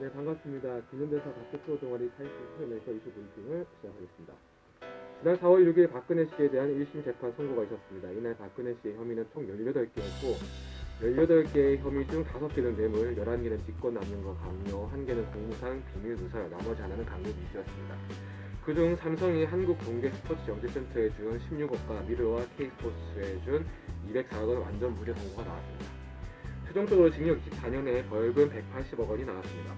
네, 반갑습니다. 근현대사 다큐프로 동아리 타이틀 프레메이커 이슈 브리핑을 시작하겠습니다. 지난 4월 6일 박근혜 씨에 대한 1심 재판 선고가 있었습니다. 이날 박근혜 씨의 혐의는 총 18개였고 18개의 혐의 중 5개는 뇌물, 11개는 직권남용과 강요, 1개는 공무상 비밀누설, 나머지 하나는 강요 미수였습니다. 그중 삼성이 한국동계스포츠영재센터에 준 16억과 미르와 K스포츠에 준 204억 원 완전 무죄 선고가 나왔습니다. 최종적으로 징역 24년에 벌금 180억 원이 나왔습니다.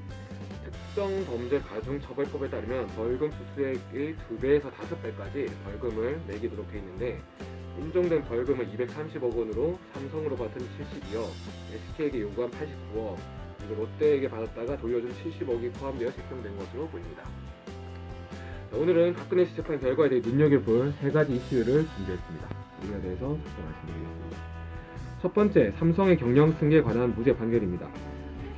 특정 범죄 가중처벌법에 따르면 벌금 수수액의 2배에서 5배까지 벌금을 매기도록 되어 있는데 인정된 벌금은 230억 원으로 삼성으로 받은 72억, SK에게 요구한 89억, 그리고 롯데에게 받았다가 돌려준 70억이 포함되어 책정된 것으로 보입니다. 오늘은 박근혜 씨 재판 결과에 대해 눈여겨볼 3가지 이슈를 준비했습니다. 이에 대해서 잠깐 말씀드리겠습니다. 첫 번째, 삼성의 경영 승계에 관한 무죄 판결입니다.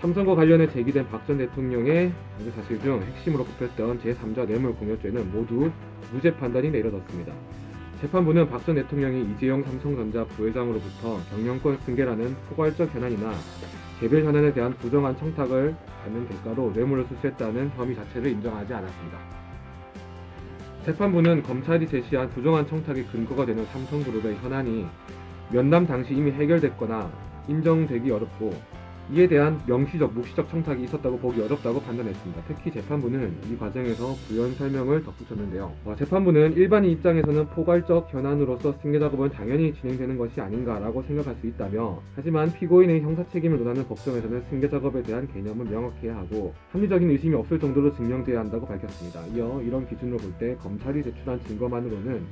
삼성과 관련해 제기된 박 전 대통령의 무죄 사실 중 핵심으로 꼽혔던 제3자 뇌물공여죄는 모두 무죄 판단이 내려졌습니다. 재판부는 박 전 대통령이 이재용 삼성전자 부회장으로부터 경영권 승계라는 포괄적 현안이나 개별 현안에 대한 부정한 청탁을 받는 대가로 뇌물을 수수했다는 혐의 자체를 인정하지 않았습니다. 재판부는 검찰이 제시한 부정한 청탁의 근거가 되는 삼성그룹의 현안이 면담 당시 이미 해결됐거나 인정되기 어렵고 이에 대한 명시적, 묵시적 청탁이 있었다고 보기 어렵다고 판단했습니다. 특히 재판부는 이 과정에서 부연 설명을 덧붙였는데요. 재판부는 일반인 입장에서는 포괄적 현안으로서 승계 작업은 당연히 진행되는 것이 아닌가라고 생각할 수 있다며 하지만 피고인의 형사 책임을 논하는 법정에서는 승계 작업에 대한 개념을 명확해야 하고 합리적인 의심이 없을 정도로 증명돼야 한다고 밝혔습니다. 이어 이런 기준으로 볼 때 검찰이 제출한 증거만으로는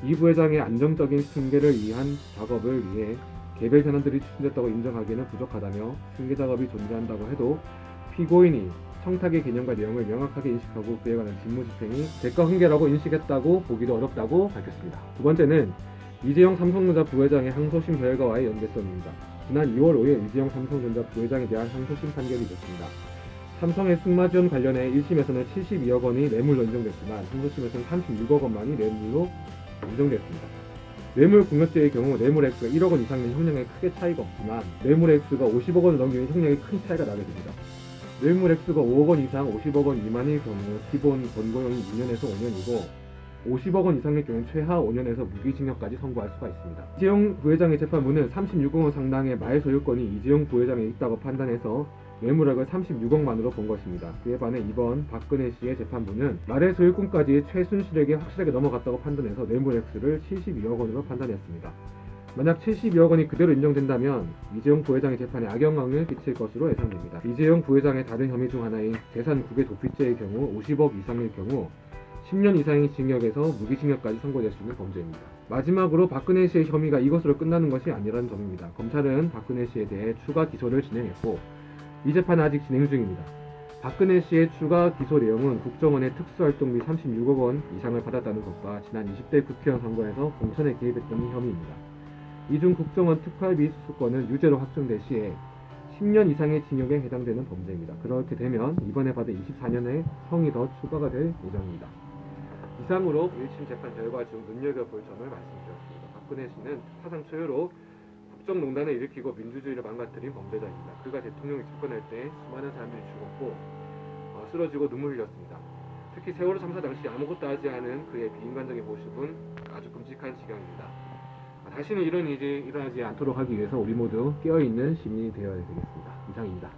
이 부회장의 안정적인 승계를 위한 작업을 위해 개별 현안들이 추진됐다고 인정하기에는 부족하다며 승계 작업이 존재한다고 해도 피고인이 청탁의 개념과 내용을 명확하게 인식하고 그에 관한 직무집행이 대가 훈계라고 인식했다고 보기도 어렵다고 밝혔습니다. 두 번째는 이재용 삼성전자 부회장의 항소심 결과와의 연계성입니다. 지난 2월 5일 이재용 삼성전자 부회장에 대한 항소심 판결이 있었습니다. 삼성의 승마 지원 관련해 1심에서는 72억 원이 뇌물로 인정됐지만 항소심에서는 36억 원만이 뇌물로 인정되었습니다. 뇌물 공여죄의 경우 뇌물 액수가 1억 원 이상인 형량에 크게 차이가 없지만 뇌물 액수가 50억 원을 넘기면 형량에 큰 차이가 나게 됩니다. 뇌물 액수가 5억 원 이상 50억 원 미만의 경우 기본 권고형이 2년에서 5년이고 50억 원 이상의 경우 최하 5년에서 무기징역까지 선고할 수가 있습니다. 이재용 부회장의 재판부는 36억 원 상당의 말 소유권이 이재용 부회장에 있다고 판단해서 뇌물액을 36억만으로 본 것입니다. 그에 반해 이번 박근혜 씨의 재판부는 말의 소유권까지 최순실에게 확실하게 넘어갔다고 판단해서 뇌물 액수를 72억 원으로 판단했습니다. 만약 72억 원이 그대로 인정된다면 이재용 부회장의 재판에 악영향을 끼칠 것으로 예상됩니다. 이재용 부회장의 다른 혐의 중 하나인 재산 국외 도피죄의 경우 50억 이상일 경우 10년 이상의 징역에서 무기징역까지 선고될 수 있는 범죄입니다. 마지막으로 박근혜 씨의 혐의가 이것으로 끝나는 것이 아니라는 점입니다. 검찰은 박근혜 씨에 대해 추가 기소를 진행했고 이 재판은 아직 진행 중입니다. 박근혜 씨의 추가 기소 내용은 국정원의 특수활동비 36억 원 이상을 받았다는 것과 지난 20대 국회의원 선거에서 공천에 개입했다는 혐의입니다. 이 중 국정원 특활비 수수권은 유죄로 확정될 시에 10년 이상의 징역에 해당되는 범죄입니다. 그렇게 되면 이번에 받은 24년의 형이 더 추가가 될 예정입니다. 이상으로 1심 재판 결과 중 눈여겨볼 점을 말씀드렸습니다. 박근혜 씨는 사상 초유로 국정농단을 일으키고 민주주의를 망가뜨린 범죄자입니다. 그가 대통령이 집권할 때 수많은 사람들이 죽었고 쓰러지고 눈물 흘렸습니다. 특히 세월호 참사 당시 아무것도 하지 않은 그의 비인간적인 모습은 아주 끔찍한 지경입니다. 다시는 이런 일이 일어나지 않도록 하기 위해서 우리 모두 깨어있는 시민이 되어야 되겠습니다. 이상입니다.